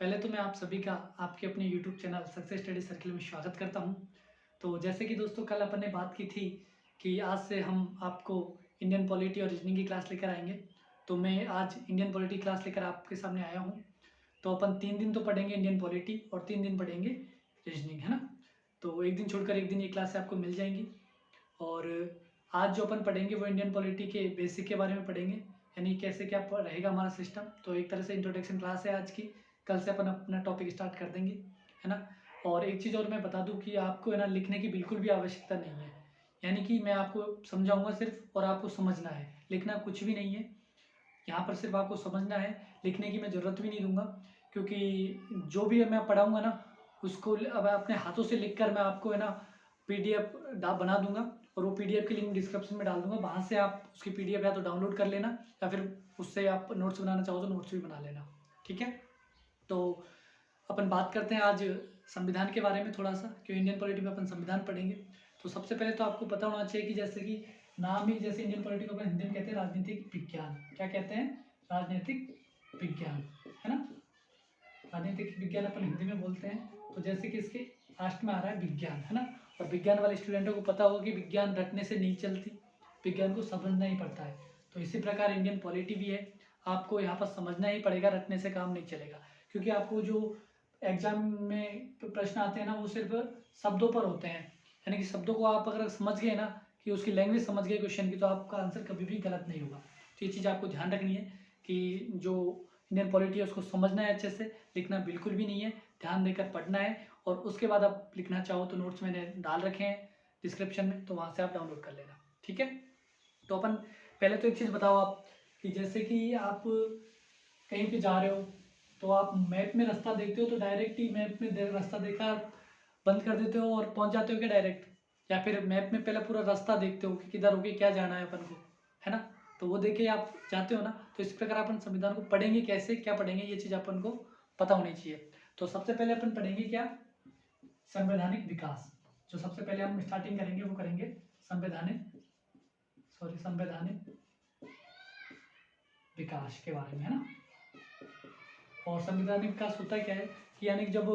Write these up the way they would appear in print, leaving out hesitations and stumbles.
पहले तो मैं आप सभी का आपके अपने YouTube channel success study circle में स्वागत करता हूं। तो जैसे कि दोस्तों कल अपन ने बात की थी कि आज से हम आपको इंडियन पॉलिटी और रीजनिंग की क्लास लेकर आएंगे। तो मैं आज इंडियन पॉलिटी क्लास लेकर आपके सामने आया हूं। तो अपन 3 दिन तो पढ़ेंगे इंडियन पॉलिटी और 3 दिन पढ़ेंगे रीजनिंग, है ना। तो एक दिन छोड़कर एक दिन ये क्लास आपको मिल जाएंगी। और आज जो अपन पढ़ेंगे वो इंडियन पॉलिटी के बेसिक के बारे में पढ़ेंगे, यानी कैसे क्या रहेगा हमारा सिस्टम। तो एक तरह से इंट्रोडक्शन क्लास है आज की। कल से अपन अपना टॉपिक स्टार्ट कर देंगे, है ना। और एक चीज़ और मैं बता दूं कि आपको है ना लिखने की बिल्कुल भी आवश्यकता नहीं है, यानी कि मैं आपको समझाऊंगा सिर्फ और आपको समझना है, लिखना कुछ भी नहीं है। यहाँ पर सिर्फ आपको समझना है, लिखने की मैं ज़रूरत भी नहीं दूंगा, क्योंकि जो भी मैं पढ़ाऊँगा ना उसको अब अपने हाथों से लिख कर मैं आपको है ना PDF बना दूंगा और वो PDF की लिंक डिस्क्रिप्शन में डाल दूंगा। वहाँ से आप उसकी PDF या तो डाउनलोड कर लेना या फिर उससे आप नोट्स बनाना चाहो तो नोट्स भी बना लेना, ठीक है। तो अपन बात करते हैं आज संविधान के बारे में थोड़ा सा, क्यों इंडियन पॉलिटी में अपन संविधान पढ़ेंगे। तो सबसे पहले तो आपको पता होना चाहिए कि जैसे कि नाम ही जैसे इंडियन पॉलिटी को अपन हिंदी में कहते हैं राजनीतिक विज्ञान। क्या कहते हैं? राजनीतिक विज्ञान, है ना। राजनीतिक विज्ञान अपन हिंदी में बोलते हैं। तो जैसे कि इसके लास्ट में आ रहा है विज्ञान, है ना। और विज्ञान वाले स्टूडेंटों को पता होगा कि विज्ञान रटने से नहीं चलती, विज्ञान को समझना ही पड़ता है। तो इसी प्रकार इंडियन पॉलिटी भी है, आपको यहाँ पर समझना ही पड़ेगा, रटने से काम नहीं चलेगा। क्योंकि आपको जो एग्जाम में प्रश्न आते हैं ना वो सिर्फ शब्दों पर होते हैं, यानी कि शब्दों को आप अगर समझ गए ना कि उसकी लैंग्वेज समझ गए क्वेश्चन की, तो आपका आंसर कभी भी गलत नहीं होगा। तो ये चीज़ आपको ध्यान रखनी है कि जो इंडियन पॉलिटी है उसको समझना है अच्छे से, लिखना बिल्कुल भी नहीं है, ध्यान देकर पढ़ना है। और उसके बाद आप लिखना चाहो तो नोट्स मैंने डाल रखे हैं डिस्क्रिप्शन में, तो वहाँ से आप डाउनलोड कर लेना, ठीक है। तो अपन पहले तो एक चीज़ बताओ आप कि जैसे कि आप कहीं पे जा रहे हो तो आप मैप में रास्ता देखते हो तो डायरेक्ट ही मैप में रास्ता देखा बंद कर देते हो और पहुंच जाते हो क्या डायरेक्ट, या फिर मैप में पहले पूरा रास्ता देखते हो कि किधर होके क्या जाना है अपन को, है ना। तो वो देखे आप जाते हो ना। तो इस प्रकार अपन संविधान को पढ़ेंगे कैसे, क्या पढ़ेंगे, ये चीज़ अपन को पता होनी चाहिए। तो सबसे पहले अपन पढ़ेंगे क्या? संवैधानिक विकास। जो सबसे पहले हम स्टार्टिंग करेंगे वो करेंगे संवैधानिक विकास के बारे में, है ना। और संवैधानिक विकास होता क्या है कि यानी कि जब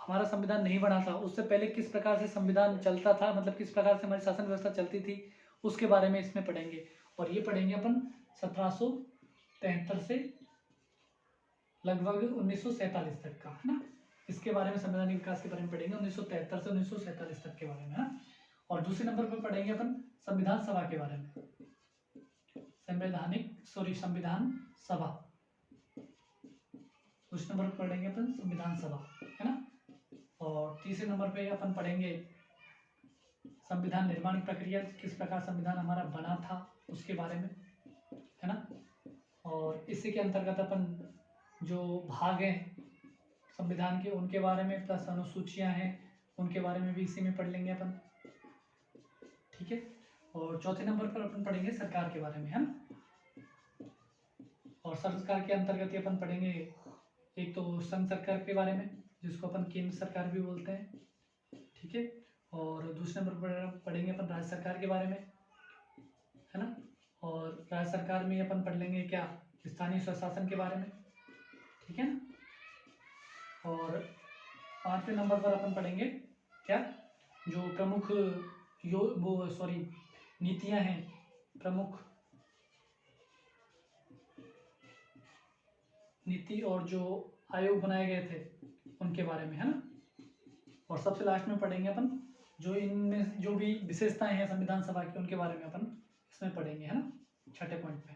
हमारा संविधान नहीं बना था उससे पहले किस प्रकार से संविधान चलता था, मतलब किस प्रकार से हमारी शासन व्यवस्था चलती थी, उसके बारे में इसमें पढ़ेंगे। और ये पढ़ेंगे अपन 1773 से लगभग 1947 तक का, है ना। इसके बारे में संवैधानिक विकास के बारे में पढ़ेंगे 1973 से 1947 तक के बारे में, है ना। और दूसरे नंबर पर पढ़ेंगे अपन संविधान सभा के बारे में, संविधान सभा। दूसरे नंबर पर पढ़ेंगे अपन संविधान सभा, है ना। और तीसरे नंबर पे अपन पढ़ेंगे संविधान निर्माण प्रक्रिया, किस प्रकार संविधान हमारा बना था उसके बारे में, है ना। और इसी के अंतर्गत अपन जो भाग हैं संविधान के उनके बारे में, प्लस अनुसूचियां हैं उनके बारे में भी इसी में पढ़ लेंगे अपन, ठीक है। और चौथे नंबर पर अपन पढ़ेंगे सरकार के बारे में, है ना। और सरकार के अंतर्गत अपन पढ़ेंगे एक तो संघ सरकार के बारे में जिसको अपन केंद्र सरकार भी बोलते हैं, ठीक है। और दूसरे नंबर पर पढ़ेंगे अपन राज्य सरकार के बारे में, है ना। और राज्य सरकार में अपन पढ़ लेंगे क्या? स्थानीय स्वशासन के बारे में, ठीक है ना। और पांचवें नंबर पर अपन पढ़ेंगे क्या? जो प्रमुख नीतियां हैं, प्रमुख नीति और जो आयोग बनाए गए थे उनके बारे में, है ना। और सबसे लास्ट में पढ़ेंगे अपन जो इनमें जो भी विशेषताएं हैं संविधान सभा की उनके बारे में अपन इसमें पढ़ेंगे, है ना, छठे पॉइंट पे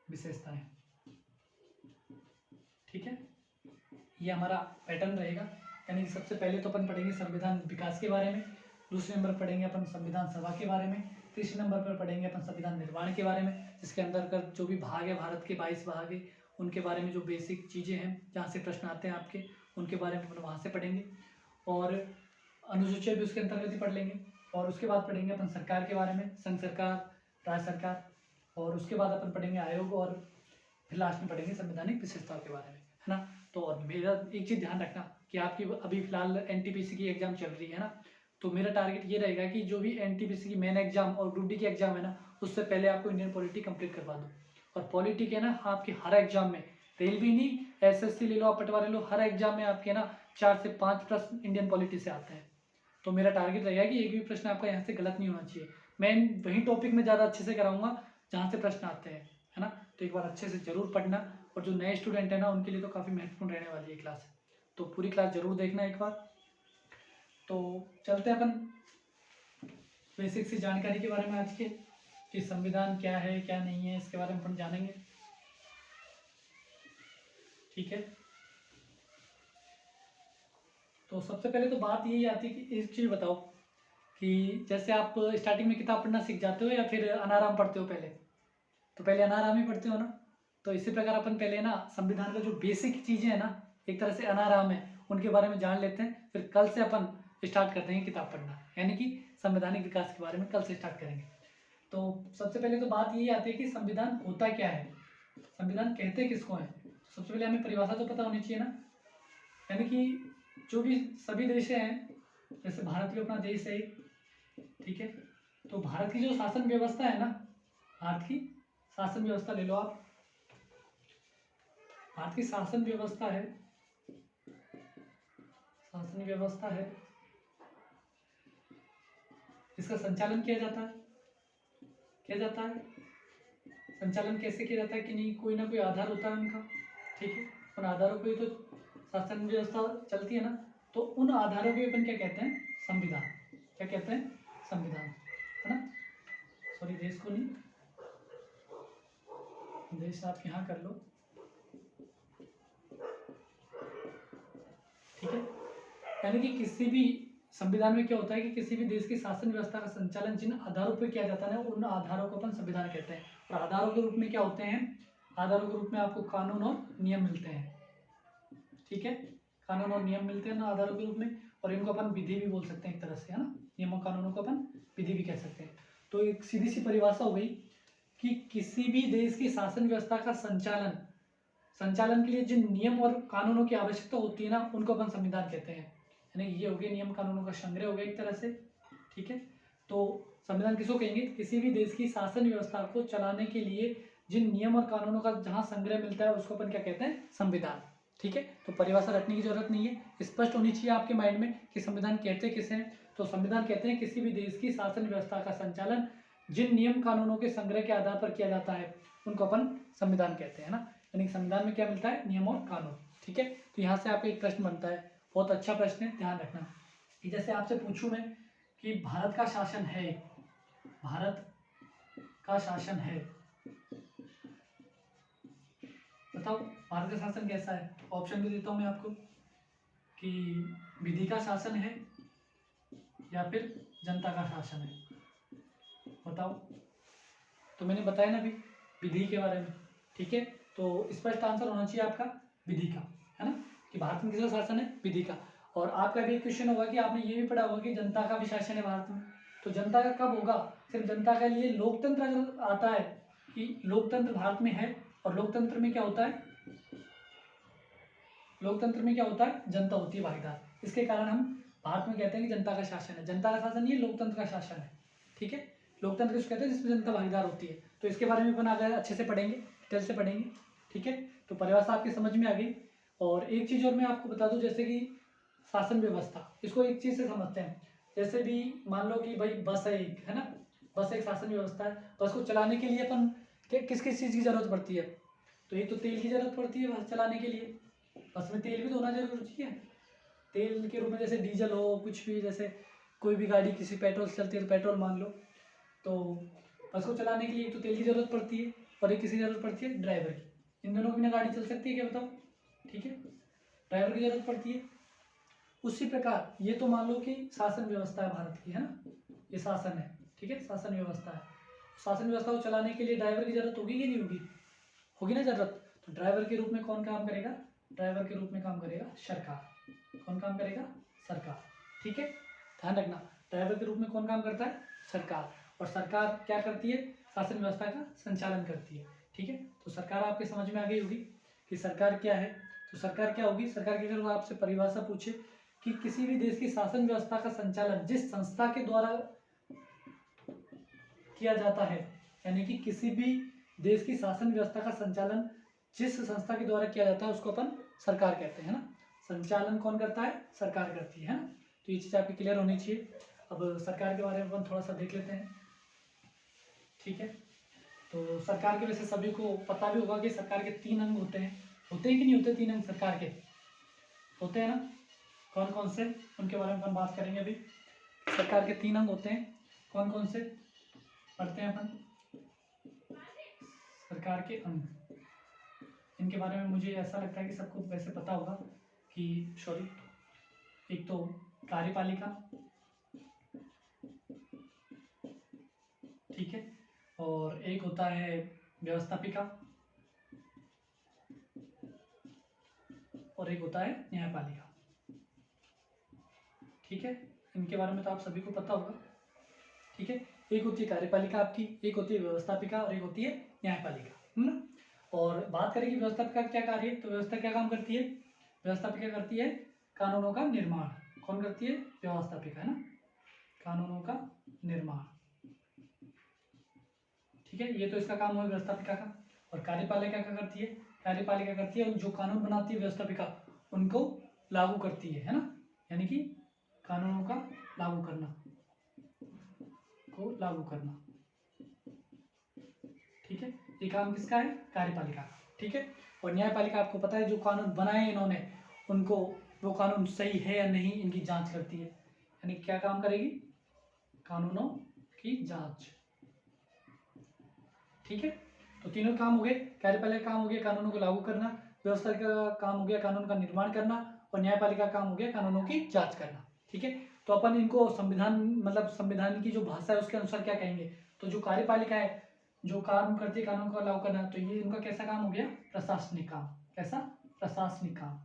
विशेषताएं, ठीक है। ये हमारा पैटर्न रहेगा, यानी कि सबसे पहले तो अपन पढ़ेंगे संविधान विकास के बारे में, दूसरे नंबर पढ़ेंगे अपन संविधान सभा के बारे में, तीसरे नंबर पर पढ़ेंगे अपन संविधान निर्माण के बारे में, जिसके अंतर्गत जो भी भाग है, भारत के 22 भाग है उनके बारे में जो बेसिक चीज़ें हैं जहाँ से प्रश्न आते हैं आपके, उनके बारे में अपन वहाँ से पढ़ेंगे। और अनुसूचियाँ भी उसके अंतर्गत ही पढ़ लेंगे। और उसके बाद पढ़ेंगे अपन सरकार के बारे में, संघ सरकार, राज्य सरकार। और उसके बाद अपन पढ़ेंगे आयोग, और फिर लास्ट में पढ़ेंगे संवैधानिक विशेषताओं के बारे में, है ना। तो और मेरा एक चीज़ ध्यान रखना कि आपकी अभी फिलहाल NTPC की एग्जाम चल रही है ना, तो मेरा टारगेट ये रहेगा कि जो भी NTPC की मेन एग्जाम और ग्रुप डी की एग्जाम है ना, उससे पहले आपको इंडियन पॉलिटी कंप्लीट करवा दूँ। और पॉलिटी के ना आपके हर एग्जाम में, रेलवे नहीं, एसएससी ले लो, आप पटवारी ले लो, हर एग्जाम में आपके ना 4 से 5 प्रश्न इंडियन पॉलिटी से आते हैं। तो मेरा टारगेट रहेगा कि एक भी प्रश्न आपका यहाँ से गलत नहीं होना चाहिए। मैं वही टॉपिक में ज़्यादा अच्छे से कराऊंगा जहाँ से प्रश्न आते हैं, है ना। तो एक बार अच्छे से ज़रूर पढ़ना, और जो नए स्टूडेंट है ना उनके लिए तो काफ़ी महत्वपूर्ण रहने वाली है क्लास, तो पूरी क्लास ज़रूर देखना एक बार। तो चलते हैं अपन बेसिक सी जानकारी के बारे में आज के, कि संविधान क्या है क्या नहीं है, इसके बारे में अपन जानेंगे। ठीक है, तो सबसे पहले तो बात यही आती है कि एक चीज़ बताओ कि जैसे आप स्टार्टिंग में किताब पढ़ना सीख जाते हो या फिर अनाराम पढ़ते हो पहले, तो पहले अनाराम ही पढ़ते हो ना। तो इसी प्रकार अपन पहले ना संविधान का जो बेसिक चीज़ें हैं ना, एक तरह से अनाराम है, उनके बारे में जान लेते हैं, फिर कल से अपन स्टार्ट करते हैं किताब पढ़ना, यानी कि संवैधानिक विकास के बारे में कल से स्टार्ट करेंगे। तो सबसे पहले तो बात यही आती है कि संविधान होता क्या है, संविधान कहते किसको है। तो सबसे पहले हमें परिभाषा तो पता होनी चाहिए ना, यानी कि जो भी सभी देश हैं, जैसे भारत भी अपना देश है, ठीक है। तो भारत की जो शासन व्यवस्था है ना, भारत की शासन व्यवस्था ले लो आप, भारत की शासन व्यवस्था है, शासन व्यवस्था है, इसका संचालन किया जाता है, किया जाता है। संचालन कैसे किया जाता है कि नहीं, कोई ना कोई आधार होता है उनका, ठीक है, उन आधारों पे तो शासन व्यवस्था चलती है ना। तो उन आधारों को अपन क्या कहते हैं, संविधान। क्या कहते हैं, संविधान, है ना। सॉरी, देश को नहीं, देश आप यहाँ कर लो, ठीक है। यानी कि किसी भी संविधान में क्या होता है कि किसी भी देश की शासन व्यवस्था का संचालन जिन आधारों पर किया जाता है ना, उन आधारों को अपन संविधान कहते हैं। और आधारों के रूप में क्या होते हैं, आधारों के रूप में आपको कानून और नियम मिलते हैं, ठीक है। कानून और नियम मिलते हैं ना आधारों के रूप में, और इनको अपन विधि भी बोल सकते हैं एक तरह से, है ना। नियमों कानूनों को अपन विधि भी कह सकते हैं। तो एक सीधी सी परिभाषा हो गई कि किसी भी देश की शासन व्यवस्था का संचालन के लिए जिन नियम और कानूनों की आवश्यकता होती है ना, उनको अपन संविधान कहते हैं। यानी ये हो गया नियम कानूनों का संग्रह हो गया एक तरह से, ठीक है। तो संविधान किसको कहेंगे, किसी भी देश की शासन व्यवस्था को चलाने के लिए जिन नियम और कानूनों का जहाँ संग्रह मिलता है उसको अपन क्या कहते हैं, संविधान, ठीक है। तो परिभाषा रटने की जरूरत नहीं है, स्पष्ट होनी चाहिए आपके माइंड में कि संविधान कहते किसे हैं। तो संविधान कहते हैं किसी भी देश की शासन व्यवस्था का संचालन जिन नियम कानूनों के संग्रह के आधार पर किया जाता है उनको अपन संविधान कहते हैं ना। यानी संविधान में क्या मिलता है, नियम और कानून, ठीक है। तो यहाँ से आपको एक प्रश्न बनता है, बहुत अच्छा प्रश्न है, ध्यान रखना कि जैसे आपसे पूछूं मैं कि भारत का शासन है, भारत का शासन है, बताओ भारत का शासन कैसा है। ऑप्शन भी देता हूं मैं आपको कि विधि का शासन है या फिर जनता का शासन है, बताओ। तो मैंने बताया ना अभी विधि के बारे में, ठीक है। तो स्पष्ट आंसर होना चाहिए आपका विधि का, है ना, कि भारत में किसका शासन है, विधि का। और आपका भी एक क्वेश्चन होगा कि आपने ये भी पढ़ा होगा कि जनता का भी शासन है भारत में। तो जनता का कब होगा, सिर्फ जनता के लिए लोकतंत्र अगर आता है कि लोकतंत्र भारत में है, और लोकतंत्र में क्या होता है, लोकतंत्र में क्या होता है, जनता होती है भागीदार, इसके कारण हम भारत में कहते हैं कि जनता का शासन है। जनता का शासन ये लोकतंत्र का शासन है, ठीक है। लोकतंत्र किसको कहते हैं, जिसमें जनता भागीदार होती है। तो इसके बारे में अपन आगे अच्छे से पढ़ेंगे, डिटेल से पढ़ेंगे, ठीक है। तो परिभाषा आपकी समझ में आ गई। और एक चीज़ और मैं आपको बता दूं, जैसे कि शासन व्यवस्था, इसको एक चीज़ से समझते हैं। जैसे भी मान लो कि भाई बस है एक, है ना, बस एक शासन व्यवस्था है। बस को चलाने के लिए अपन किस किस चीज़ की जरूरत पड़ती है, तो एक तो तेल की जरूरत पड़ती है बस चलाने के लिए, बस में तेल भी तो होना जरूरी है। तेल के रूप में जैसे डीजल हो, कुछ भी, जैसे कोई भी गाड़ी किसी पेट्रोल से चलती है तो पेट्रोल मान लो। तो बस को चलाने के लिए एक तो तेल की जरूरत पड़ती है, और एक किसी की जरूरत पड़ती है, ड्राइवर की। इन दोनों के बिना गाड़ी चल सकती है क्या, बताओ, ठीक है। ड्राइवर की जरूरत पड़ती है। उसी प्रकार ये तो मान लो कि शासन व्यवस्था है भारत की, है ना, ये शासन है, ठीक है, शासन व्यवस्था है। शासन व्यवस्था को चलाने के लिए ड्राइवर की जरूरत होगी कि नहीं होगी, होगी ना जरूरत। तो ड्राइवर के रूप में कौन काम करेगा, ड्राइवर के रूप में काम करेगा सरकार। कौन काम करेगा, सरकार, ठीक है, ध्यान रखना। ड्राइवर के रूप में कौन काम करता है, सरकार। और सरकार क्या करती है, शासन व्यवस्था का संचालन करती है, ठीक है। तो सरकार आपके समझ में आ गई होगी कि सरकार क्या है। तो सरकार क्या होगी, सरकार की अगर आपसे परिभाषा पूछे कि किसी भी देश की शासन व्यवस्था का संचालन जिस संस्था के द्वारा किया जाता है, यानी कि किसी भी देश की शासन व्यवस्था का संचालन जिस संस्था के द्वारा किया जाता है उसको अपन सरकार कहते हैं ना। संचालन कौन करता है? सरकार करती है ना। तो ये चीज़ आपकी क्लियर होनी चाहिए। अब सरकार के बारे में अपन थोड़ा सा देख लेते हैं, ठीक है। तो सरकार के वैसे सभी को पता भी होगा कि सरकार के 3 अंग होते हैं कि नहीं होते? 3 अंग सरकार के होते हैं ना। कौन कौन से? उनके बारे में अपन बात करेंगे अभी। सरकार के 3 अंग होते हैं, कौन कौन से पढ़ते हैं अपन? सरकार के अंग, इनके बारे में मुझे ऐसा लगता है कि सबको वैसे पता होगा कि एक तो कार्यपालिका, ठीक है, और एक होता है व्यवस्थापिका और एक होता है न्यायपालिका, ठीक है। इनके बारे में तो आप सभी को पता होगा, ठीक है। एक होती है कार्यपालिका आपकी, एक होती है व्यवस्थापिका और एक होती है न्यायपालिका, है ना। और बात करें कि व्यवस्थापिका क्या कार्य है, तो व्यवस्था क्या काम करती है? व्यवस्थापिका करती है कानूनों का निर्माण। कौन करती है? व्यवस्थापिका, है ना, कानूनों का निर्माण, ठीक है। ये तो इसका काम हुआ व्यवस्थापिका का। और कार्यपालिका क्या करती है? कार्यपालिका करती है जो कानून बनाती है व्यवस्थापिका उनको लागू करती है ना, यानी कि कानूनों का लागू करना, ठीक है। ये काम किसका है? कार्यपालिका का, ठीक है। और न्यायपालिका आपको पता है जो कानून बनाए इन्होंने उनको वो कानून सही है या नहीं इनकी जांच करती है, यानी क्या काम करेगी? कानूनों की जांच, ठीक है। तो तीनों काम हो गए। कार्यपालिका काम हो गया कानूनों को लागू करना, व्यवस्था का काम हो गया कानून का निर्माण करना और न्यायपालिका का काम हो गया कानूनों की जांच करना, ठीक है। तो अपन इनको संविधान मतलब संविधान की जो भाषा है उसके अनुसार क्या कहेंगे? तो जो कार्यपालिका है जो काम करती है कानून को लागू करना, तो ये इनका कैसा काम हो गया? प्रशासनिक काम। कैसा? प्रशासनिक काम,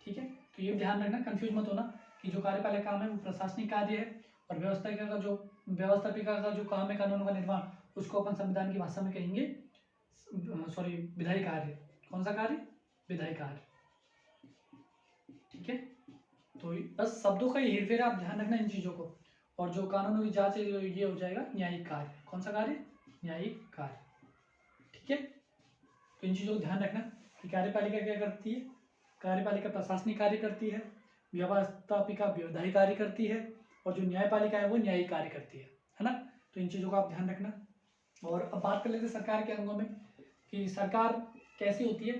ठीक है। तो ये ध्यान रखना, कंफ्यूज मत होना कि जो कार्यपालिका काम है वो प्रशासनिक कार्य है और व्यवस्थापिका का जो काम है कानूनों का निर्माण उसको अपन संविधान की भाषा में कहेंगे विधायी कार्य। कौन सा कार्य? विधायी कार्य, ठीक है। तो बस शब्दों का ही हेरफेर आप ध्यान रखना इन चीजों को। और जो कानूनों की जांच है ये हो जाएगा न्यायिक कार्य। कौन सा कार्य? न्यायिक कार्य, ठीक है। तो इन चीजों को ध्यान रखना कि कार्यपालिका क्या करती है? कार्यपालिका प्रशासनिक कार्य करती है, व्यवस्थापिका विधायी कार्य करती है और जो न्यायपालिका है वो न्यायिक कार्य करती है ना। तो इन चीजों का आप ध्यान रखना। और अब बात कर लेते हैं सरकार के अंगों में कि सरकार कैसी होती है।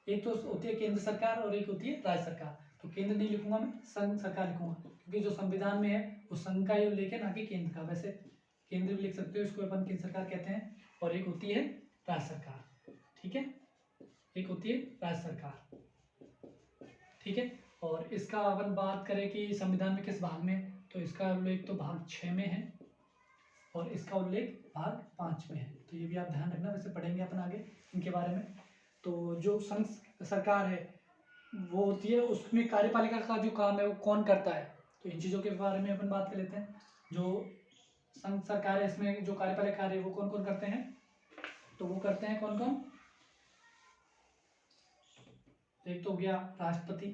एक तो होती है केंद्र सरकार और एक होती है राज्य सरकार। तो केंद्र नहीं लिखूंगा मैं, संघ सरकार लिखूंगा क्योंकि जो संविधान में है वो संघ का ही उल्लेख है ना कि केंद्र का। वैसे केंद्र भी लिख सकते हो, इसको अपन केंद्र सरकार कहते हैं। और एक होती है राज्य सरकार, ठीक है, एक होती है राज्य सरकार, ठीक है। और इसका अपन बात करें कि संविधान में किस भाग में, तो इसका उल्लेख तो भाग 6 में है और इसका उल्लेख भाग 5 में है। तो ये भी आप ध्यान रखना, वैसे पढ़ेंगे अपन आगे इनके बारे में। तो जो संघ सरकार है वो होती है, उसमें कार्यपालिका का जो काम है वो कौन करता है, तो इन चीज़ों के बारे में अपन बात कर लेते हैं। जो संघ सरकार है इसमें जो कार्यपालिका कार्य है वो कौन कौन करते हैं, तो वो करते हैं कौन कौन? एक तो हो गया राष्ट्रपति,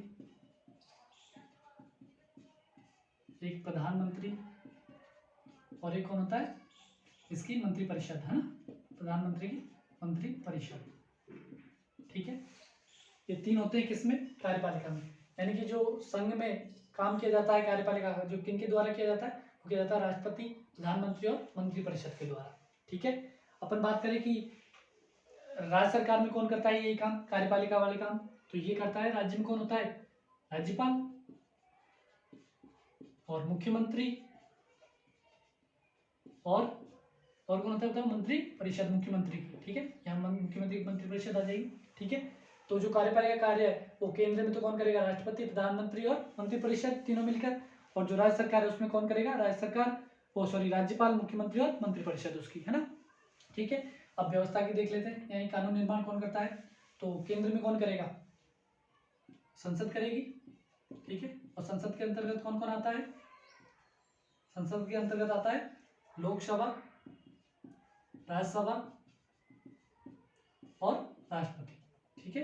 एक प्रधानमंत्री और एक कौन होता है इसकी मंत्रिपरिषद, है ना, प्रधानमंत्री की मंत्रिपरिषद, ठीक है। ये 3 होते हैं किसमें? कार्यपालिका में। यानी कि जो संघ में काम किया जाता है कार्यपालिका का, जो किनके द्वारा किया जाता है, वो किया जाता है राष्ट्रपति, प्रधानमंत्री और मंत्रिपरिषद के द्वारा, ठीक है। अपन बात करें कि राज्य सरकार में कौन करता है ये काम, कार्यपालिका वाले काम, तो ये करता है राज्य में कौन होता है? राज्यपाल और मुख्यमंत्री और कौन होता है? मंत्री परिषद, मुख्यमंत्री की, ठीक है। यहाँ मुख्यमंत्री मंत्रिपरिषद आ जाएगी, ठीक है। तो जो कार्यपालिका कार्य है वो केंद्र में तो कौन करेगा? राष्ट्रपति, प्रधानमंत्री और मंत्रिपरिषद तीनों मिलकर। और जो राज्य सरकार है उसमें कौन करेगा? राज्य सरकार, राज्यपाल, मुख्यमंत्री और मंत्रिपरिषद उसकी, है ना, ठीक है। अब व्यवस्था की देख लेते हैं, यानी कानून निर्माण कौन करता है, तो केंद्र में कौन करेगा? संसद करेगी, ठीक है। और संसद के अंतर्गत कौन कौन आता है? संसद के अंतर्गत आता है लोकसभा, राज्यसभा और राष्ट्रपति, ठीक है,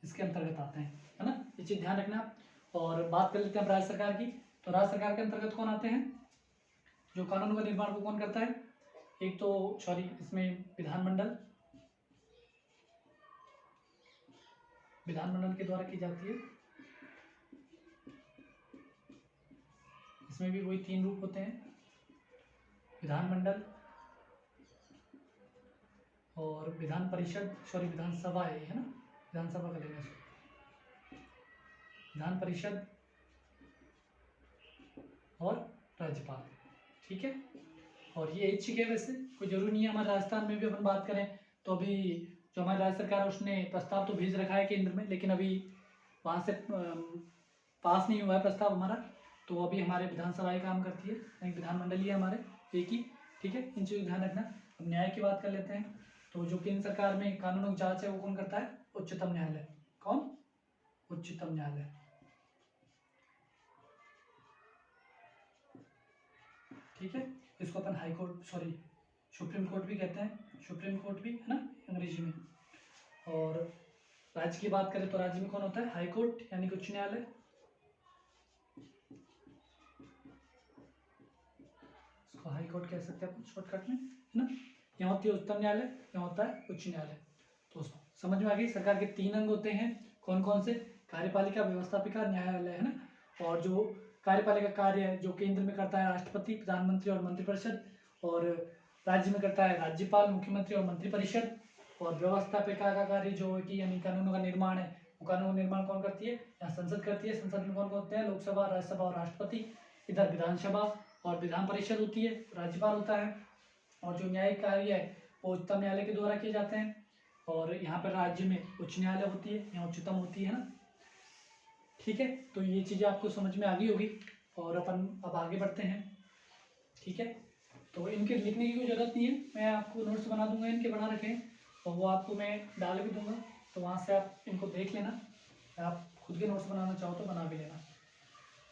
इसके अंतर्गत आते हैं, है ना, ये चीज ध्यान रखना आप। और बात कर लेते हैं राज्य सरकार की। तो राज्य सरकार के अंतर्गत कौन आते हैं? जो कानून का निर्माण वो कौन करता है? एक तो सॉरी इसमें विधानमंडल के द्वारा की जाती है। इसमें भी वही 3 रूप होते हैं, विधानमंडल और विधान परिषद, सॉरी विधानसभा है ना, विधानसभा का लेना इसको, विधान परिषद और राज्यपाल, ठीक है। और ये ऐच्छिक है, वैसे कोई जरूरी नहीं है। हमारे राजस्थान में भी अपन बात करें तो अभी जो हमारी राज्य सरकार है उसने प्रस्ताव तो भेज रखा है केंद्र में, लेकिन अभी वहाँ से पास नहीं हुआ है प्रस्ताव हमारा। तो अभी हमारे विधानसभा ही काम करती है, नहीं विधानमंडल ही है हमारे एक ही, ठीक है। इन चीज़ों का ध्यान रखना। अब न्याय की बात कर लेते हैं। तो जो केंद्र सरकार में कानूनों की जांच है वो कौन करता है? उच्चतम न्यायालय। कौन? उच्चतम न्यायालय, ठीक है। इसको अपन high court, sorry supreme court भी कहते हैं, सुप्रीम कोर्ट भी है ना अंग्रेजी में। और राज्य की बात करें तो राज्य में कौन होता है? हाई कोर्ट यानी कि उच्च न्यायालय। इसको हाई कोर्ट कह सकते हैं अपन शॉर्टकट में, है ना। यहाँ होती है उच्चतम न्यायालय, यहाँ होता है उच्च न्यायालय। तो समझ में आ गई। सरकार के 3 अंग होते हैं, कौन कौन से? कार्यपालिका, व्यवस्थापिका, न्यायालय, है ना। और जो कार्यपालिका कार्य है जो केंद्र में करता है राष्ट्रपति, प्रधानमंत्री और मंत्रिपरिषद, और राज्य में करता है राज्यपाल, मुख्यमंत्री और मंत्रिपरिषद। और व्यवस्थापिका का कार्य जो है कि यानी कानूनों का निर्माण है, वो कानून निर्माण कौन करती है? यहाँ संसद करती है। संसद में कौन कौन होते हैं? लोकसभा, राज्यसभा और राष्ट्रपति। इधर विधानसभा और विधान परिषद होती है, राज्यपाल होता है। और जो न्यायिक कार्य है वो उच्चतम न्यायालय के द्वारा किए जाते हैं। और यहाँ पर राज्य में उच्च न्यायालय होती है, यहाँ उच्चतम होती है ना, ठीक है। तो ये चीज़ें आपको समझ में आ गई होगी। और अपन अब आगे बढ़ते हैं, ठीक है। तो इनके लिखने की कोई ज़रूरत नहीं है, मैं आपको नोट्स बना दूंगा, इनके बना रखे हैं, और वो आपको मैं डाल भी दूंगा, तो वहाँ से आप इनको देख लेना। आप खुद के नोट्स बनाना चाहो तो बना भी लेना,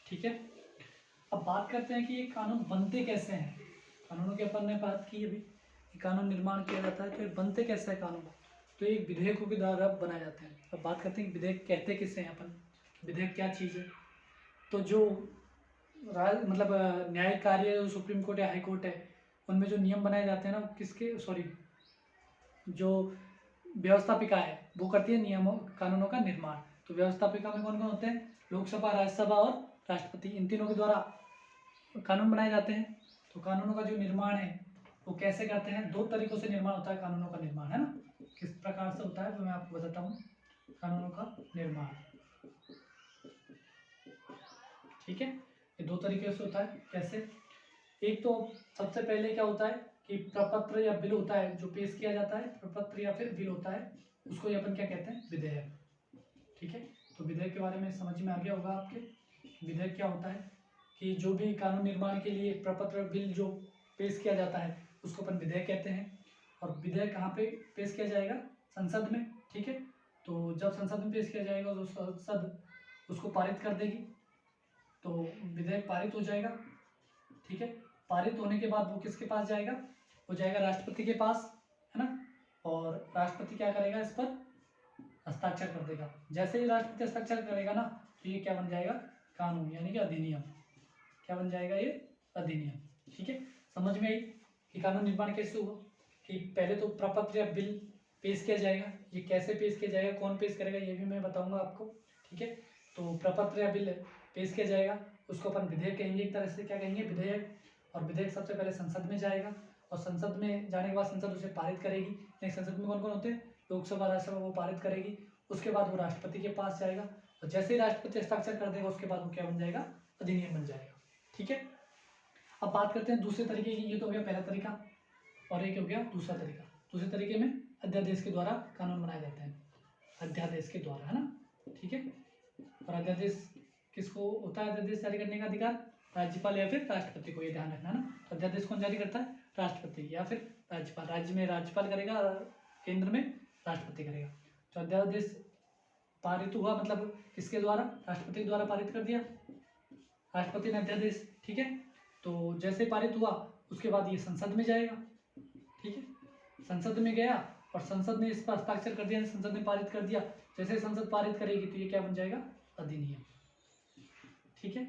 ठीक है। अब बात करते हैं कि ये कानून बनते कैसे हैं। कानूनों की अपन ने बात की अभी कि कानून निर्माण किया जाता है, तो ये बनते कैसे हैं कानून? तो ये विधेयकों के द्वारा बनाए जाते हैं। अब बात करते हैं विधेयक कहते किसे हैं अपन, विधेयक क्या चीज़ है। तो जो मतलब न्यायिक कार्य जो सुप्रीम कोर्ट या हाई कोर्ट है, उनमें जो नियम बनाए जाते हैं ना, किसके, सॉरी जो व्यवस्थापिका है वो करती है नियमों कानूनों का निर्माण। तो व्यवस्थापिका में कौन कौन होते हैं? लोकसभा, राज्यसभा और राष्ट्रपति, इन तीनों के द्वारा कानून बनाए जाते हैं। तो कानूनों का जो निर्माण है वो कैसे करते हैं? 2 तरीकों से निर्माण होता है कानूनों का निर्माण, है ना। किस प्रकार से होता है तो मैं आपको बताता हूँ कानूनों का निर्माण, ठीक है। ये 2 तरीके से होता है। कैसे? एक तो सबसे पहले क्या होता है कि प्रपत्र या बिल होता है जो पेश किया जाता है, प्रपत्र या फिर बिल होता है, उसको अपन क्या कहते हैं? विधेयक, ठीक है। तो विधेयक के बारे में समझ में आ गया होगा आपके। विधेयक क्या होता है कि जो भी कानून निर्माण के लिए प्रपत्र बिल जो पेश किया जाता है उसको अपन विधेयक कहते हैं। और विधेयक कहाँ पे पेश किया जाएगा? संसद में, ठीक है। तो जब संसद में पेश किया जाएगा तो संसद उसको पारित कर देगी, तो विधेयक पारित हो जाएगा, ठीक है। पारित होने के बाद वो किसके पास जाएगा? वो जाएगा राष्ट्रपति के पास, है ना। और राष्ट्रपति क्या करेगा? इस पर हस्ताक्षर कर देगा। जैसे ही राष्ट्रपति हस्ताक्षर करेगा ना, तो ये क्या बन जाएगा? कानून, यानी कि अधिनियम। क्या बन जाएगा? ये अधिनियम, ठीक है। समझ में आई कि कानून निर्माण कैसे हुआ? कि पहले तो प्रपत्र या बिल पेश किया जाएगा। ये कैसे पेश किया जाएगा, कौन पेश करेगा, ये भी मैं बताऊंगा आपको, ठीक है। तो प्रपत्र या बिल पेश किया जाएगा, उसको अपन विधेयक कहेंगे, एक तरह से क्या कहेंगे? विधेयक। और विधेयक सबसे पहले संसद में जाएगा, और संसद में जाने के बाद संसद उसे पारित करेगी। नेक्स्ट संसद में कौन कौन होते हैं? लोकसभा, राज्यसभा, वो पारित करेगी। उसके बाद वो राष्ट्रपति के पास जाएगा, और जैसे ही राष्ट्रपति हस्ताक्षर कर देगा उसके बाद वो क्या बन जाएगा? अधिनियम बन जाएगा, ठीक है। अब बात करते हैं दूसरे तरीके की। ये तो हो गया पहला तरीका, और एक हो गया दूसरा तरीका। दूसरे तरीके में अध्यादेश के द्वारा कानून बनाए जाते हैं, अध्यादेश के द्वारा, है ना, ठीक है। और अध्यादेश किसको होता है? अध्यादेश जारी करने का अधिकार राज्यपाल या फिर राष्ट्रपति को, ये ध्यान रखना ना। तो अध्यादेश कौन जारी करता है? राष्ट्रपति या फिर राज्यपाल। राज्य में राज्यपाल करेगा, केंद्र में राष्ट्रपति करेगा। तो अध्यादेश पारित हुआ मतलब किसके द्वारा? राष्ट्रपति के द्वारा पारित कर दिया राष्ट्रपति ने अध्यादेश, ठीक है। तो जैसे पारित हुआ उसके बाद ये संसद में जाएगा, ठीक है। संसद में गया और संसद ने इस पर हस्ताक्षर कर दिया, संसद ने पारित कर दिया। जैसे संसद पारित करेगी तो ये क्या बन जाएगा? अधिनियम, ठीक है।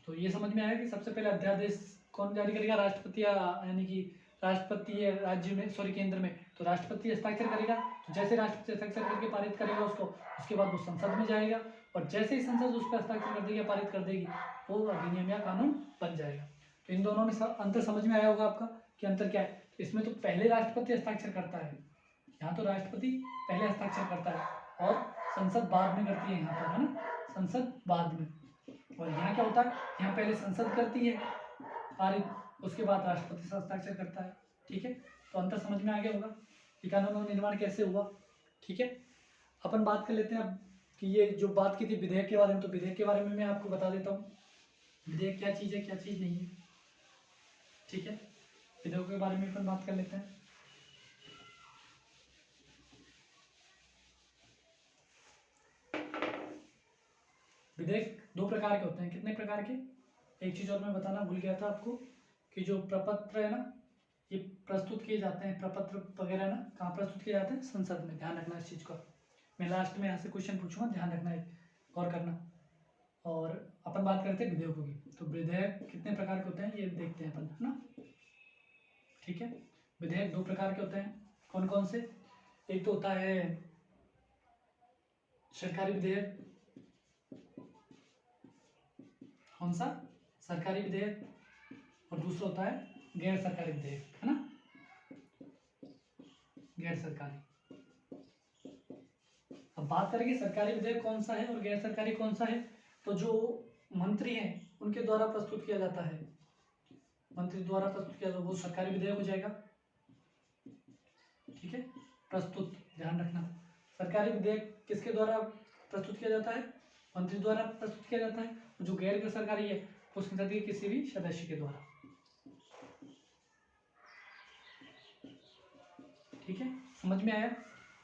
तो ये समझ में आया कि सबसे पहले अध्यादेश कौन जारी करेगा? राष्ट्रपति, यानी कि राष्ट्रपति है राज्य में, सॉरी केंद्र में, तो राष्ट्रपति हस्ताक्षर करेगा। तो जैसे राष्ट्रपति हस्ताक्षर करके पारित करेगा उसको, उसके बाद वो संसद में जाएगा, और जैसे ही संसद उस पर हस्ताक्षर कर देगी, पारित कर देगी, वो अधिनियम या कानून बन जाएगा। तो इन दोनों में अंतर समझ में आया होगा आपका कि अंतर क्या है। तो इसमें तो पहले राष्ट्रपति हस्ताक्षर करता है, यहाँ तो राष्ट्रपति पहले हस्ताक्षर करता है और संसद बाद में करती है, यहाँ पर है ना, संसद बाद में। और यहाँ क्या होता है, यहाँ पहले संसद करती है पारित, उसके बाद राष्ट्रपति से हस्ताक्षर करता है। ठीक है, तो अंतर समझ में आ गया होगा कि कानून का निर्माण कैसे हुआ। ठीक है, अपन बात कर लेते हैं अब कि ये जो बात की थी विधेयक के बारे में, तो विधेयक के बारे में मैं आपको बता देता हूँ विधेयक क्या चीज़ है, क्या चीज़ नहीं है। ठीक है, विधेयक के बारे में अपन बात कर लेते हैं। विधेयक दो प्रकार के होते हैं। कितने प्रकार के? एक चीज़ और मैं बताना भूल गया था आपको कि जो प्रपत्र है ना, ये प्रस्तुत किए जाते हैं, प्रपत्र वगैरह ना कहाँ प्रस्तुत किए जाते हैं? संसद में। ध्यान रखना इस चीज़ का, मैं लास्ट में यहाँ से क्वेश्चन पूछूंगा, ध्यान रखना है, गौर करना। और अपन बात करते हैं विधेयकों की। तो विधेयक कितने प्रकार के होते हैं ये देखते हैं अपन, है ना। ठीक है, विधेयक दो प्रकार के होते हैं। कौन कौन से? एक तो होता है सरकारी विधेयक। कौन सा? सरकारी विधेयक। और दूसरा होता है गैर सरकारी विधेयक, है ना, गैर सरकारी। अब बात करेंगे सरकारी विधेयक कौन सा है और गैर सरकारी कौन सा है। तो जो मंत्री हैं उनके द्वारा प्रस्तुत किया जाता है, मंत्री द्वारा प्रस्तुत किया जाता है, वो सरकारी विधेयक हो जाएगा। ठीक है, प्रस्तुत, ध्यान रखना, सरकारी विधेयक किसके द्वारा प्रस्तुत किया जाता है? मंत्री द्वारा प्रस्तुत किया जाता है। जो गैर सरकारी है वो संसद के किसी भी सदस्य के द्वारा। ठीक है, समझ में आया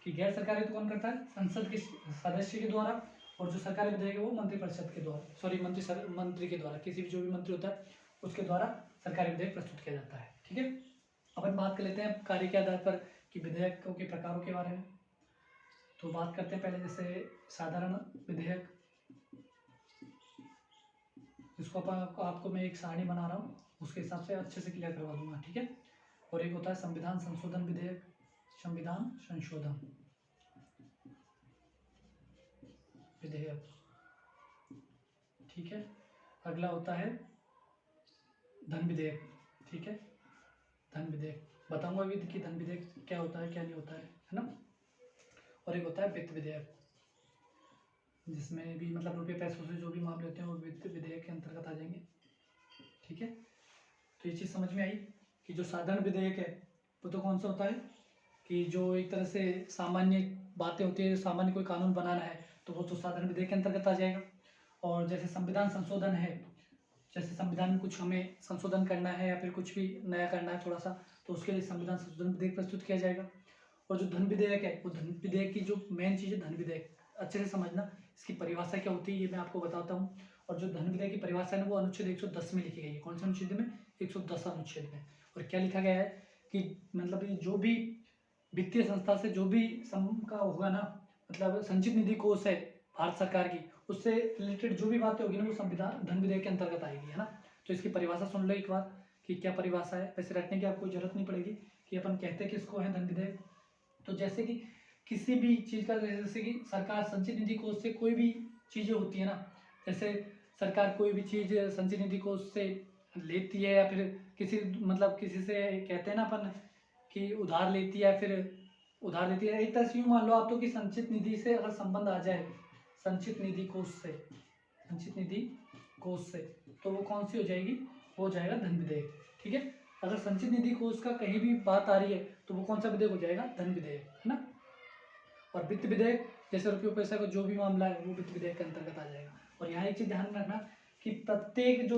कि गैर सरकारी तो कौन करता है? संसद के सदस्य के द्वारा, और जो सरकारी विधेयक है वो मंत्रिपरिषद के द्वारा, सॉरी मंत्री के द्वारा, किसी भी जो भी मंत्री होता है उसके द्वारा सरकारी विधेयक प्रस्तुत किया जाता है। ठीक है, अपन बात कर लेते हैं कार्य के आधार पर कि विधेयकों के प्रकारों के बारे में। तो बात करते हैं पहले जैसे साधारण विधेयक, इसको आपको मैं एक सारणी बना रहा हूँ, उसके हिसाब से अच्छे से क्लियर करवा दूंगा। ठीक है, और एक होता है संविधान संशोधन विधेयक, संविधान संशोधन विधेयक। ठीक है, अगला होता है धन विधेयक। ठीक है, धन विधेयक बताऊंगा अभी कि धन विधेयक क्या होता है क्या नहीं होता है ना। और एक होता है वित्त विधेयक, जिसमें भी मतलब रुपये पैसों से जो भी मामले होते हैं वो वित्त विधेयक के अंतर्गत आ जाएंगे। ठीक है, तो ये चीज़ समझ में आई कि जो साधारण विधेयक है वो तो कौन सा होता है कि जो एक तरह से सामान्य बातें होती है, सामान्य कोई कानून बनाना है तो वो तो साधारण विधेयक के अंतर्गत आ जाएगा। और जैसे संविधान संशोधन है, जैसे संविधान में कुछ हमें संशोधन करना है या फिर कुछ भी नया करना है थोड़ा सा, तो उसके लिए संविधान संशोधन विधेयक प्रस्तुत किया जाएगा। और जो धन विधेयक है वो धन विधेयक की जो मेन चीज़ है, धन विधेयक अच्छे से समझना, इसकी परिभाषा क्या होती है ये मैं आपको बताता हूँ। और जो धन विधेयक की परिभाषा है वो अनुच्छेद 110 में लिखी गई है। कौन से अनुच्छेद में? 110 अनुच्छेद में। और क्या लिखा गया है कि मतलब जो भी वित्तीय संस्था से जो भी सम का होगा ना, मतलब संचित निधि कोष है भारत सरकार की, उससे रिलेटेड जो भी बातें होगी ना वो संविधान धन विधेयक के अंतर्गत आएगी, है ना। तो इसकी परिभाषा सुन लो एक बार कि क्या परिभाषा है। वैसे रटने की आपको जरूरत नहीं पड़ेगी कि अपन कहते किसको है धन विधेयक। तो जैसे कि किसी भी चीज़ का, जैसे कि सरकार संचित निधि कोष से कोई भी चीज़ें होती है ना, जैसे सरकार कोई भी चीज़ संचित निधि कोष से लेती है या फिर किसी मतलब किसी से कहते हैं ना अपन कि उधार लेती है, फिर उधार लेती है, एक तरह से यूँ मान लो आप तो कि संचित निधि से अगर संबंध आ जाए, संचित निधि कोष से, संचित निधि कोष से, तो वो कौन सी हो जाएगी? हो जाएगा धन विधेयक। ठीक है, अगर संचित निधि कोष का कहीं भी बात आ रही है तो वो कौन सा विधेयक हो जाएगा? धन विधेयक, है ना। और वित्त विधेयक जैसे रुपये पैसा का जो भी मामला है वो वित्त विधेयक के अंतर्गत आ जाएगा। और यहाँ एक चीज़ ध्यान रखना कि प्रत्येक जो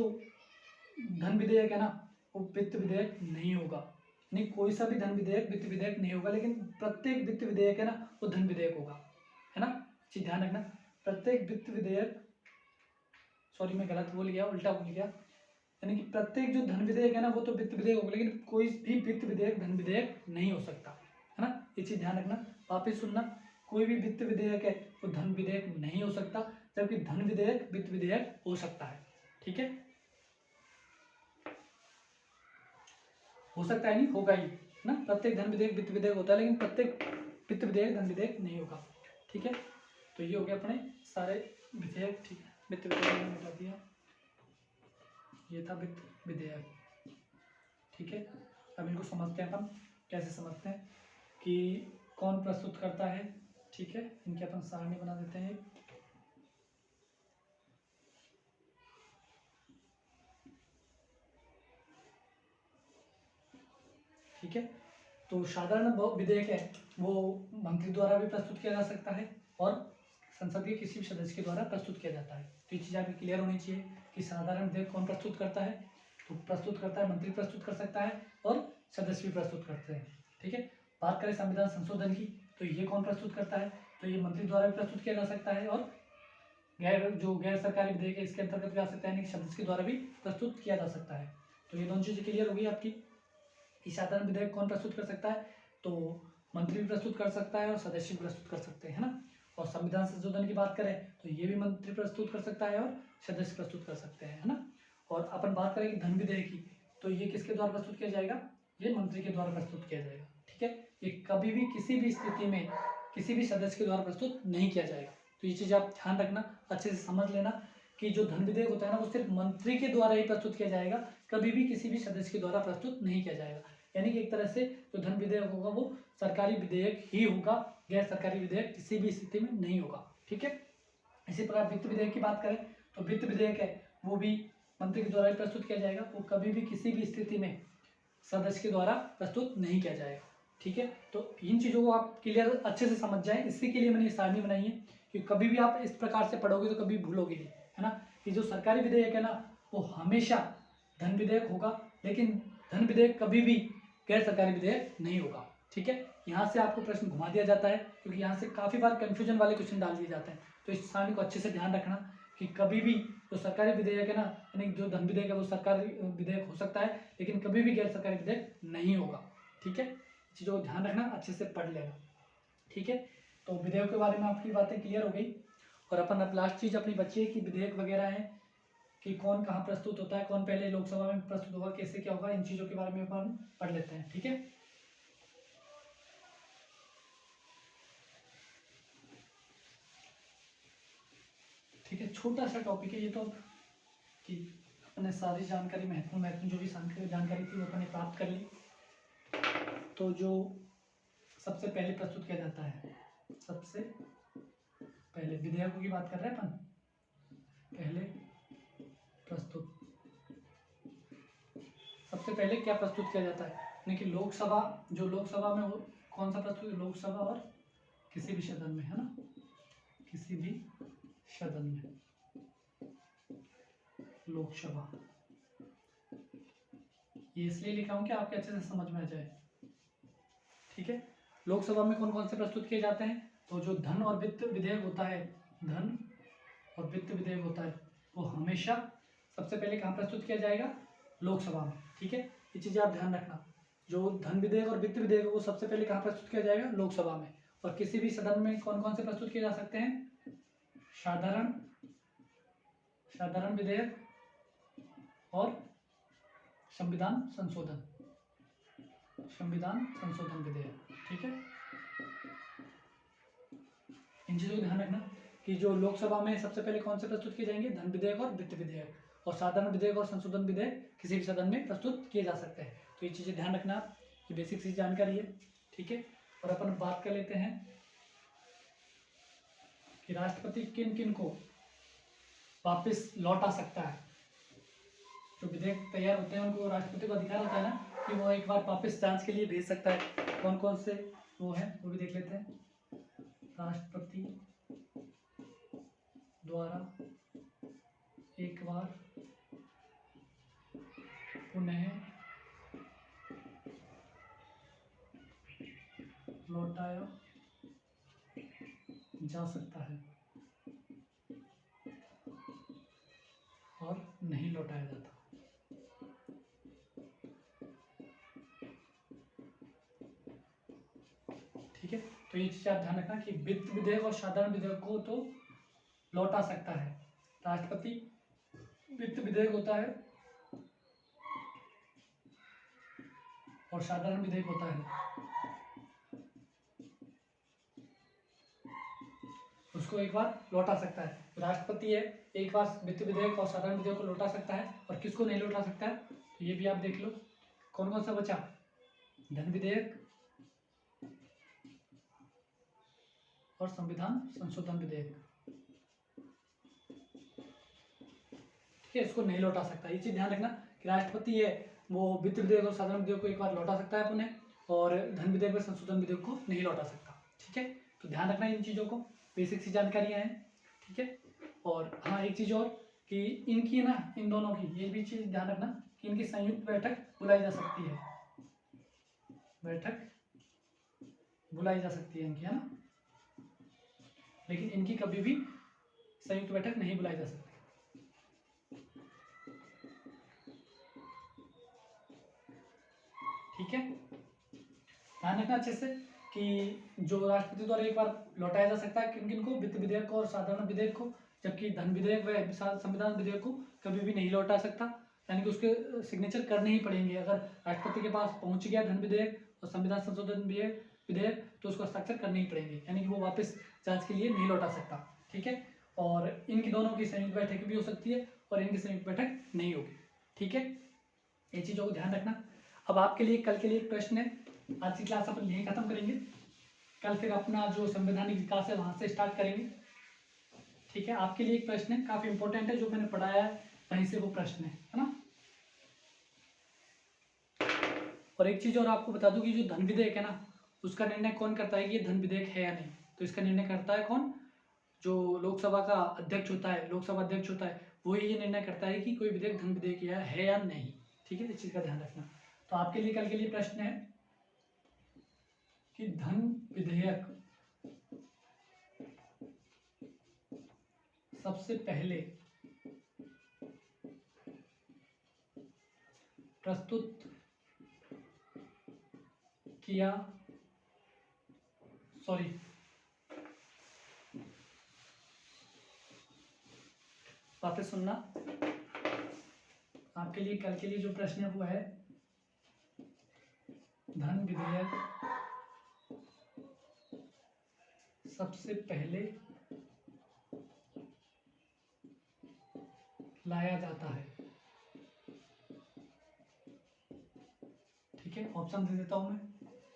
धन विधेयक है ना वो वित्त विधेयक नहीं होगा, नहीं कोई सा भी धन विधेयक वित्त विधेयक नहीं होगा, लेकिन प्रत्येक वित्त विधेयक है ना वो धन विधेयक होगा, है ना। चीज ध्यान रखना, प्रत्येक वित्त विधेयक, सॉरी मैं गलत बोल गया, उल्टा बोल गया, यानी कि प्रत्येक जो धन विधेयक है ना वो तो वित्त विधेयक होगा, लेकिन कोई भी वित्त विधेयक धन विधेयक नहीं हो सकता, है ना। ये चीज ध्यान रखना, वापिस सुनना, कोई भी वित्त विधेयक है वो धन विधेयक नहीं हो सकता, जबकि धन विधेयक वित्त विधेयक हो सकता है। ठीक है, हो सकता है नहीं, होगा ही, है ना। प्रत्येक धन विधेयक वित्त विधेयक होता है, लेकिन प्रत्येक वित्त विधेयक धन विधेयक नहीं होगा। ठीक है, तो ये हो गया अपने सारे विधेयक। ठीक है, वित्त विधेयक मैंने बता दिया, ये था वित्त विधेयक। ठीक है, अब इनको समझते हैं अपन, कैसे समझते हैं कि कौन प्रस्तुत करता है। ठीक है, इनके अपन सारणी बना देते हैं। ठीक है, तो साधारण विधेयक है वो मंत्री द्वारा भी प्रस्तुत किया जा सकता है और संसद के किसी भी सदस्य के द्वारा प्रस्तुत किया जाता है। तो ये चीज़ आपकी क्लियर होनी चाहिए कि साधारण विधेयक कौन प्रस्तुत करता है। तो प्रस्तुत करता है मंत्री प्रस्तुत कर सकता है और सदस्य भी प्रस्तुत करते हैं। ठीक है, बात करें संविधान संशोधन की, तो ये कौन प्रस्तुत करता है, तो ये मंत्री द्वारा भी प्रस्तुत किया जा सकता है और गैर सरकारी विधेयक है इसके अंतर्गत भी आ सकता है, यानी सदस्य के द्वारा भी प्रस्तुत किया जा सकता है। तो ये दोनों चीज़ें क्लियर होगी आपकी। साधारण विधेयक कौन प्रस्तुत कर सकता है, तो मंत्री भी प्रस्तुत कर सकता है और सदस्य भी प्रस्तुत कर सकते हैं, है ना। और संविधान संशोधन की बात करें तो ये भी मंत्री प्रस्तुत कर सकता है और सदस्य प्रस्तुत कर सकते हैं, है ना। और अपन बात करें कि धन विधेयक की, तो ये किसके द्वारा प्रस्तुत किया जाएगा, ये मंत्री के द्वारा प्रस्तुत किया जाएगा। ठीक है, ये कभी भी किसी भी स्थिति में किसी भी सदस्य के द्वारा प्रस्तुत नहीं किया जाएगा। तो ये चीज़ आप ध्यान रखना, अच्छे से समझ लेना कि जो धन विधेयक होता है ना वो सिर्फ मंत्री के द्वारा ही प्रस्तुत किया जाएगा, कभी भी किसी भी सदस्य के द्वारा प्रस्तुत नहीं किया जाएगा। यानी कि एक तरह से जो धन विधेयक होगा वो सरकारी विधेयक ही होगा, गैर सरकारी विधेयक किसी भी स्थिति में नहीं होगा। ठीक है, इसी प्रकार वित्त विधेयक की बात करें तो वित्त विधेयक है वो भी मंत्री के द्वारा ही प्रस्तुत किया जाएगा, वो कभी भी किसी भी स्थिति में सदस्य के द्वारा प्रस्तुत नहीं किया जाएगा। ठीक है, तो इन चीज़ों को आप क्लियर अच्छे से समझ जाएं, इसी के लिए मैंने ये सारणी बनाई है कि कभी भी आप इस प्रकार से पढ़ोगे तो कभी भूलोगे नहीं, है ना। कि जो सरकारी विधेयक है ना वो हमेशा धन विधेयक होगा, लेकिन धन विधेयक कभी भी गैर सरकारी विधेयक नहीं होगा। ठीक है, यहाँ से आपको प्रश्न घुमा दिया जाता है क्योंकि यहाँ से काफ़ी बार कन्फ्यूजन वाले क्वेश्चन डाल दिए जाते हैं। तो इस सारणी को अच्छे से ध्यान रखना कि कभी भी जो सरकारी विधेयक है ना, यानी जो धन विधेयक है वो सरकारी विधेयक हो सकता है, लेकिन कभी भी गैर सरकारी विधेयक नहीं होगा। ठीक है, चीज़ों को ध्यान रखना, अच्छे से पढ़ लेना। ठीक है, तो विधेयक के बारे में आपकी बातें क्लियर हो गई और अपन अब लास्ट चीज़ अपनी बची है कि विधेयक वगैरह है कि कौन कहाँ प्रस्तुत होता है, कौन पहले लोकसभा में प्रस्तुत होगा, कैसे क्या होगा, इन चीज़ों के बारे में अपन पढ़ लेते हैं। ठीक है, ठीक है, छोटा सा टॉपिक है ये तो कि अपने सारी जानकारी महत्वपूर्ण जो भी जानकारी थी वो अपने प्राप्त कर ली। तो जो सबसे पहले प्रस्तुत किया जाता है, सबसे पहले विधेयकों की बात कर रहे हैं अपन, पहले प्रस्तुत सबसे पहले क्या प्रस्तुत किया जाता है, यानी कि लोकसभा, जो लोकसभा में कौन सा प्रस्तुत, लोकसभा और किसी भी सदन में, है ना, किसी भी सदन में, लोकसभा, ये इसलिए लिखा हूं कि आपके अच्छे से समझ में आ जाए। ठीक है, लोकसभा में कौन कौन से प्रस्तुत किए जाते हैं, तो जो धन और वित्त विधेयक होता है, धन और वित्त विधेयक होता है वो हमेशा सबसे पहले कहाँ प्रस्तुत किया जाएगा, लोकसभा में। ठीक है, ये चीज़ें आप ध्यान रखना, जो धन विधेयक और वित्त विधेयक वो सबसे पहले कहाँ प्रस्तुत किया जाएगा, लोकसभा में। और किसी भी सदन में कौन कौन से प्रस्तुत किए जा सकते हैं, साधारण साधारण विधेयक और संविधान संशोधन विधेयक। ठीक है, इन चीज़ों को ध्यान रखना कि जो लोकसभा में सबसे पहले कौन से प्रस्तुत किए जाएंगे, धन विधेयक और वित्त विधेयक, और साधारण विधेयक और संशोधन विधेयक किसी भी सदन में प्रस्तुत किए जा सकते हैं। तो ये चीज़ें ध्यान रखना, ये बेसिक सी जानकारी है। ठीक है, और अपन बात कर लेते हैं कि राष्ट्रपति किन किन को वापस लौटा सकता है। जो विधेयक तैयार होते हैं उनको राष्ट्रपति को अधिकार होता है ना कि वो एक बार वापस जांच के लिए भेज सकता है। कौन कौन से वो है वो भी देख लेते हैं। राष्ट्रपति द्वारा एक बार पुनः लौटाया जा सकता है और नहीं लौटाया जाता। ठीक है, तो ये चीज़ आप ध्यान रखना कि वित्त विधेयक और साधारण विधेयक को तो लौटा सकता है राष्ट्रपति। वित्त विधेयक होता है और साधारण विधेयक होता है उसको एक बार लौटा सकता है। राष्ट्रपति है, एक बार वित्त विधेयक और साधारण विधेयक को लौटा सकता है, और किसको नहीं लौटा सकता है तो ये भी आप देख लो। कौन कौन सा बचा? धन विधेयक और संविधान संशोधन विधेयक। ठीक है, इसको नहीं लौटा सकता। ये चीज ध्यान रखना कि राष्ट्रपति है वो वित्त विधेयक और साधारण विधेयक को एक बार लौटा सकता है अपने, और धन विधेयक और संशोधन विधेयक को नहीं लौटा सकता। ठीक है, तो ध्यान रखना इन चीजों को, बेसिक सी जानकारियां हैं। ठीक है, और हाँ एक चीज और कि इनकी ना, इन दोनों की ये भी चीज ध्यान रखना कि इनकी संयुक्त बैठक बुलाई जा सकती है, बैठक बुलाई जा सकती है इनकी, है ना, लेकिन इनकी कभी भी संयुक्त बैठक नहीं बुलाई जा सकती। ठीक है, ध्यान रखना अच्छे से कि जो राष्ट्रपति द्वारा एक बार लौटाया जा सकता है किन किन को, वित्त विधेयक और साधारण विधेयक को, जबकि धन विधेयक व संविधान विधेयक को कभी भी नहीं लौटा सकता, यानी कि उसके सिग्नेचर करने ही पड़ेंगे। अगर राष्ट्रपति के पास पहुंच गया धन विधेयक और संविधान संशोधन विधेयक तो उसको हस्ताक्षर करने ही पड़ेंगे, यानी कि वो वापस जांच के लिए नहीं लौटा सकता। ठीक है, और इनकी दोनों की संयुक्त बैठक भी हो सकती है और इनकी संयुक्त बैठक नहीं होगी। ठीक है, ये चीजों को ध्यान रखना। अब आपके लिए कल के लिए एक प्रश्न है, आज की क्लास अपन यहीं खत्म करेंगे, कल फिर अपना जो संवैधानिक विकास है वहां से स्टार्ट करेंगे। ठीक है, आपके लिए एक प्रश्न है, काफी इंपॉर्टेंट है, जो मैंने पढ़ाया है वहीं से वो प्रश्न है ना। और एक चीज और आपको बता दूं कि जो धन विधेयक है ना, उसका निर्णय कौन करता है कि ये धन विधेयक है या नहीं, तो इसका निर्णय करता है कौन? जो लोकसभा का अध्यक्ष होता है, लोकसभा अध्यक्ष होता है, वही ये निर्णय करता है कि कोई विधेयक धन विधेयक है या नहीं। ठीक है, इस चीज का ध्यान रखना। तो आपके लिए कल के लिए प्रश्न है कि धन विधेयक सबसे पहले प्रस्तुत किया, सॉरी वापस सुनना, आपके लिए कल के लिए जो प्रश्न है वो है धन विधेयक सबसे पहले लाया जाता है। ठीक है, ऑप्शन दे देता हूं मैं।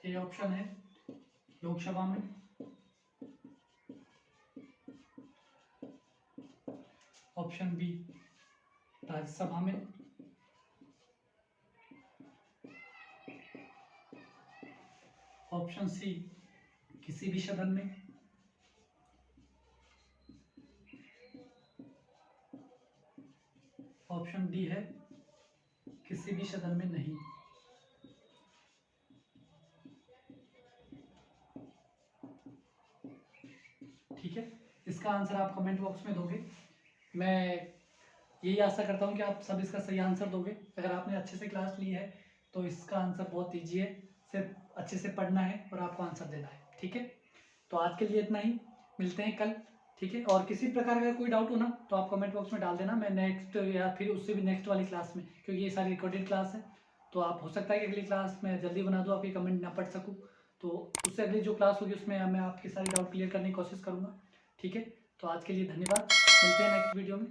ए ऑप्शन है लोकसभा में, ऑप्शन बी राज्यसभा में, ऑप्शन सी किसी भी सदन में, ऑप्शन डी है किसी भी सदन में नहीं। ठीक है, इसका आंसर आप कमेंट बॉक्स में दोगे। मैं यही आशा करता हूँ कि आप सब इसका सही आंसर दोगे। अगर आपने अच्छे से क्लास ली है तो इसका आंसर बहुत ईजी है, सिर्फ अच्छे से पढ़ना है और आपको आंसर देना है। ठीक है, तो आज के लिए इतना ही, मिलते हैं कल। ठीक है, और किसी प्रकार का कोई डाउट हो ना तो आप कमेंट बॉक्स में डाल देना, मैं नेक्स्ट या फिर उससे भी नेक्स्ट वाली क्लास में, क्योंकि ये सारी रिकॉर्डेड क्लास है, तो आप हो सकता है कि अगली क्लास में जल्दी बना दूँ, आपके कमेंट ना पढ़ सकूँ, तो उससे अगली जो क्लास होगी उसमें मैं आपके सारे डाउट क्लियर करने की कोशिश करूँगा। ठीक है, तो आज के लिए धन्यवाद, मिलते हैं नेक्स्ट वीडियो में।